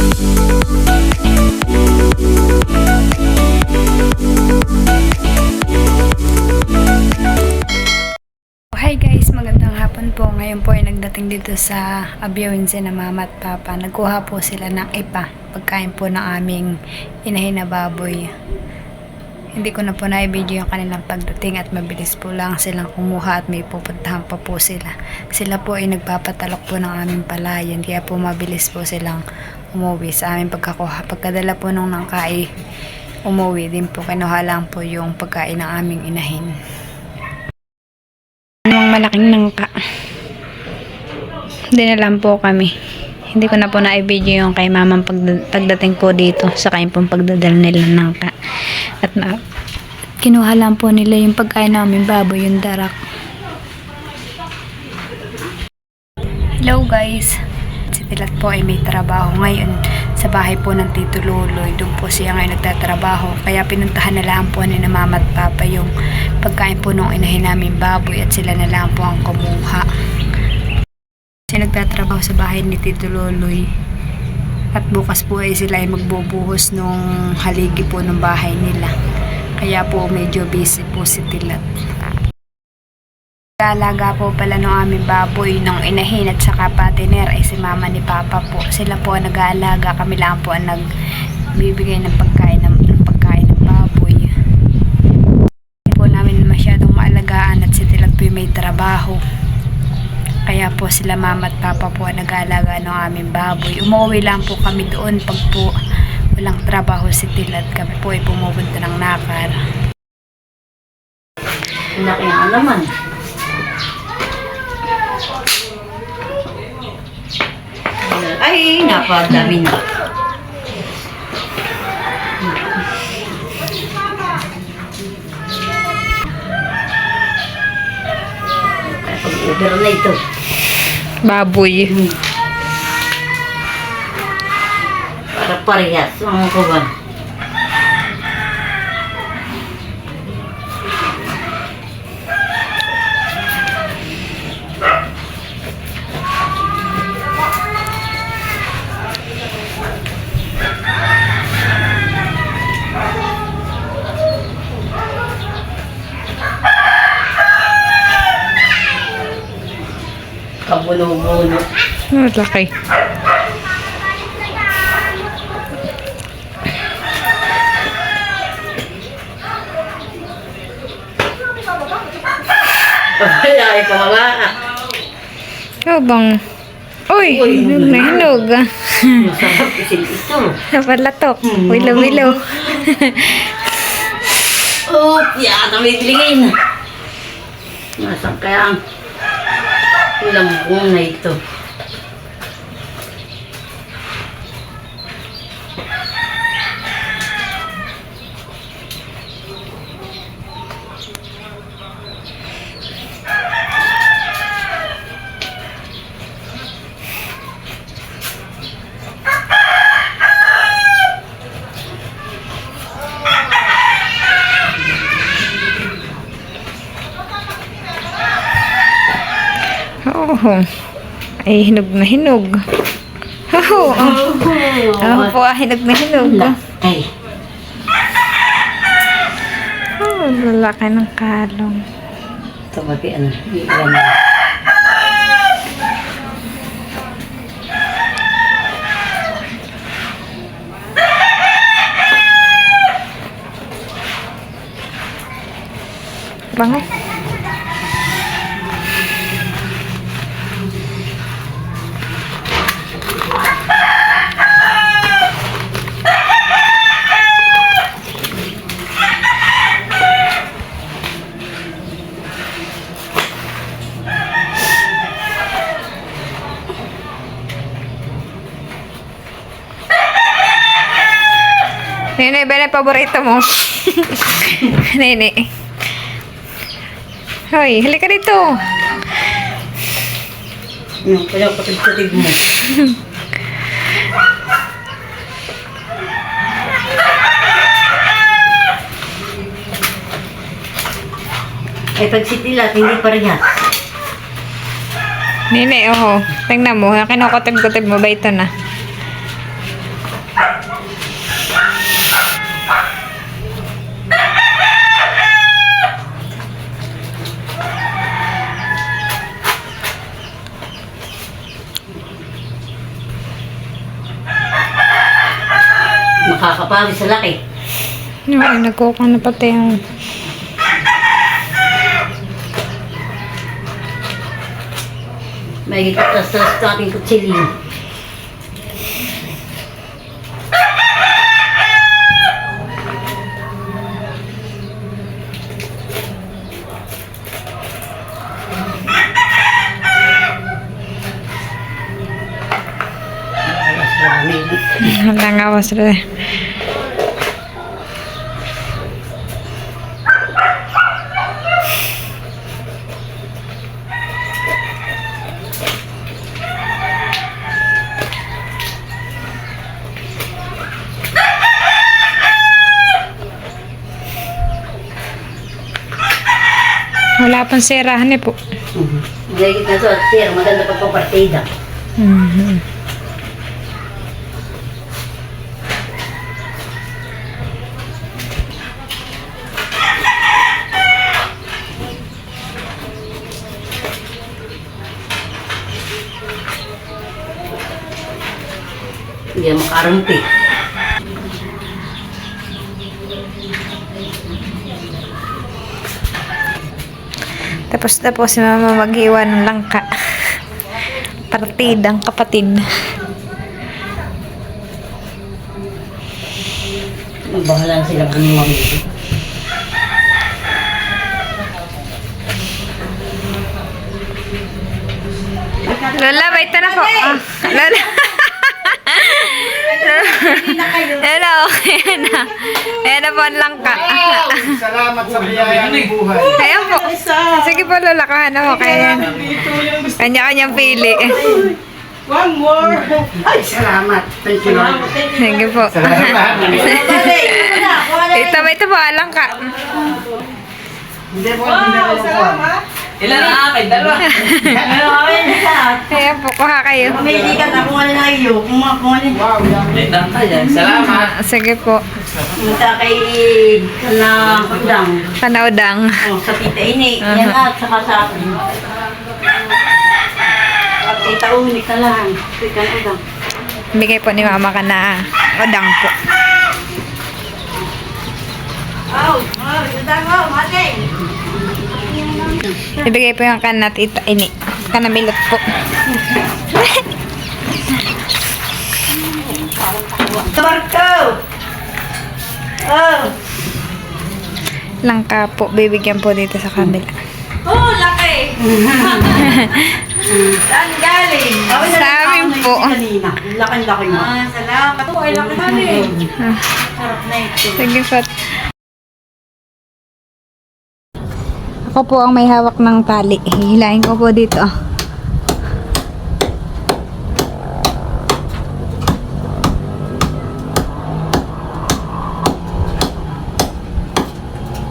Hi guys, magandang hapon po. Ngayon po ay nagdating dito sa Abiawin si na mama at papa. Nagkuha po sila ng ipa, pagkain po ng aming inahin na baboy. Hindi ko na po na-video yung kanilang pagdating at mabilis po lang silang kumuha at may pupuntahan pa po sila. Sila po ay nagpapatalok po ng aming palayan, kaya po mabilis po silang umuwi sa aming pagkakuha. Pagkadala po nung nangkai, umuwi din po, kinuha lang po yung pagkain ng aming inahin. Malaking nangka. Dinalan po kami. Hindi ko na po na-video yung kay mamang pagdating po dito sa kain pong pagdadala nila ng nangka. At kinuha lang po nila yung pagkain namin baboy, yung darak. Hello guys. Si Tilat po ay may trabaho ngayon sa bahay po ng Tito Loloy. Doon po siya ngayon nagtatrabaho. Kaya pinuntahan na lang po ni na mama at papa yung pagkain po nung inahin namin baboy at sila na lang po ang kumuha. Kasi nagtatrabaho sa bahay ni Tito Loloy. At bukas po ay sila ay magbubuhos nung haligi po ng bahay nila. Kaya po medyo busy po si Tilat. Nag-aalaga po pala ng aming baboy ng inahin at saka patiner ay si mama ni papa po. Sila po ang nag-aalaga, kami lang po ang nagbibigay ng pagkain ng baboy. Hindi po namin masyadong maalagaan at si Tilat po may trabaho. Kaya po sila mama at papa po ang nag-aalaga ng aming baboy. Umuwi lang po kami doon pag po walang trabaho si Tilat. Kami po ay pumupunta ng Nakar. Laki nga naman. Ay, napadami na. Pag-order na ito. Baboy. Para parehas. Ang kuban. Kabuno-buno. Laki. Ay, pamala. Ikaw bang... Uy, hinog na hinog. Masarap isin ito. Napalatok. Wilaw-wilaw. Oh, yata may tilingin. Nasaan kaya ang lambong na ito? Oo. Ay, hinog na hinog. Oo. Ako po, hinog na hinog. Ay. Oh, lalaki ng kalong. Ito pati ano, iwan na. Bangay. Nene, ba na paborito mo? Nene. Hoy, halika dito. Yung pala patid-patid mo. Ay, pag sitilat, hindi parehas. Nene, oho. Tingnan mo. Kinukutib-kutib mo ba ito na? Nakakapawis sa laki. Ay, nagkuha na pati yung... May itatas sa ating kutsilyo. Wala nga was rin. Wala pang sirahan eh po. Gagit na to, sir, maganda pagpapartida. Mhm. Hindi na makarampi. Tapos si mama mag-iwan ng langka. Partidang kapatid. Bahala na sila kung mamili. Lola, bait na po. Ah, Lola. Hello, ayan na. Ayan na po ang langka. Salamat sa biyaya ng buhay. Ayan po. Sige po, Lola, kahan mo. Kanya-kanyang pili. One more. Ay, salamat. Thank you, Lord. Sige po. Salamat. Ito po, ang langka. Hindi po, hindi po. Ilan na akin? Dalawa. Ayan po, kuha kayo. Mamili ka na kung ano na iyo. Kung ano. Wow, yan. Letang tayo. Salamat. Sige po. Punta kay kanang udang. Kanaudang. Oh, sa tita ini. Yan at saka sa akin. At tita unik na lang. Tita udang. Bigay po ni mama ka na udang po. Oh, udang oh, mate. Ibigay po yung kanat ito, ini. Kanamilot po. Marco! Oh! Langka po, bibigyan po dito sa kabila. Oh, laki! Saan galing? Sa amin po. Laki-laki mo. Salamat. Oh, ay laki na rin. Sarap na ito. Sige po. Ako po ang may hawak ng tali. Hihilahin ko po dito.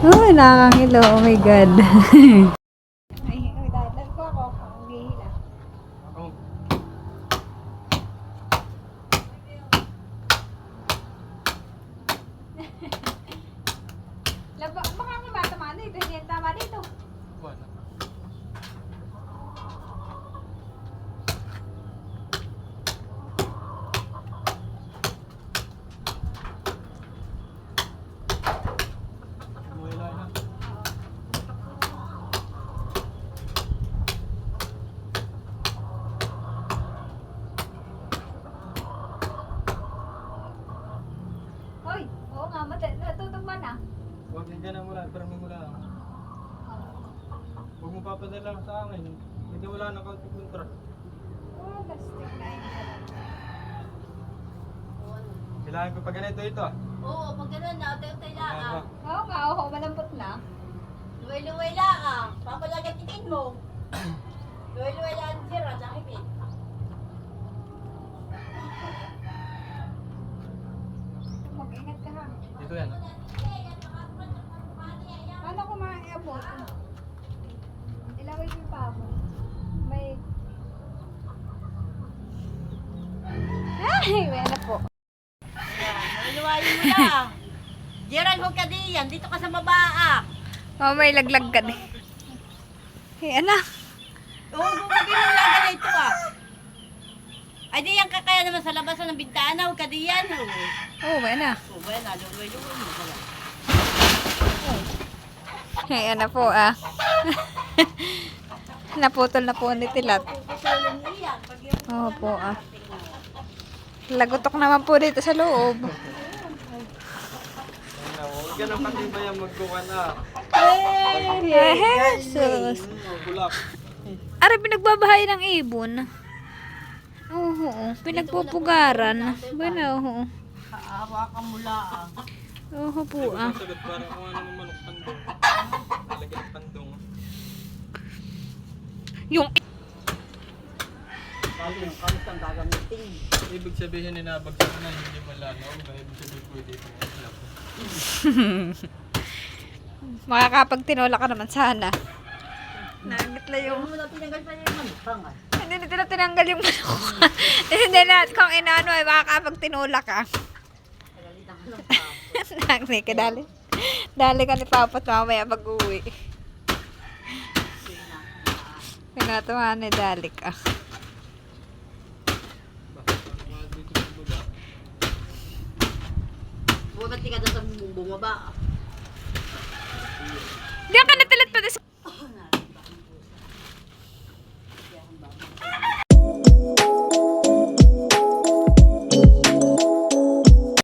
Oh, nakakangilo. Oh my God. Ay, dahil ko ako. Hihila. Baka ako matama na ito. Hindi tama dito. Hoy, oo nga, natutugman na. Huwag yan dyan ang mula. Parang may mula. Huwag mo papadala sa akin. Hindi wala na kontra. Oh, plastic na yun. Kailangan ko pa ganito ito ah. Oo, pag gano'n na, tayo-tayo lang. Oo nga, oo, malambot na. Luway-luway lang ah. Papalagatitin mo. Luway-luway lang ang sira sa hipit. Mag-ingat ka ha. Dito yan. Paano ko maiabot? Ilaway ko pa ako. May... Ay, may ano po. Luway-luwayin mo lang. Diyan ho ka diyan. Dito ka sa baba ah. Oh, may laglag ka din. Hey, anak. Oo, gugugin mo lang ganito ah. Ay, di yan kakaya naman sa labas ng bintana. Huwag ka diyan. Oh, ba na. O, ba na, luway-luway mo pala. Ayan na po ah. Naputol na po ni Tilat. Puputulin mo yan. Pag yung Oo po ah. Lagutok naman po dito sa loob. Huwag ganun katibay ang magkuha na. Jesus. Bulak. Ari, pinagbabahay ng ibon. Oo, pinagpupugaran. Bueno, oo. hawakan mo lang. Oo po ah. Sagot parang kung ano ng manok pandong. Talagyan ng pandong. Yung Sabi yung kamis kang gagamitin. Ibig sabihin ninabagsak na hindi malanaw. Ibig sabihin pwede ito ng ilap. makakapagtinola ka naman sana. Nagitla yung... Yung muna pinanggal pa yung manipang ah. Hindi na tinanggal yung manok. Hindi na, kung inaano ay makakapagtinola ka. Pagalitan ka ng tao. Nagni ka, dali. Dali ka ni Papa at mamaya pag-uwi. Pinatuwa ni dali ka. Bumati ka doon sa bumaba. Diyan ka natilat pa.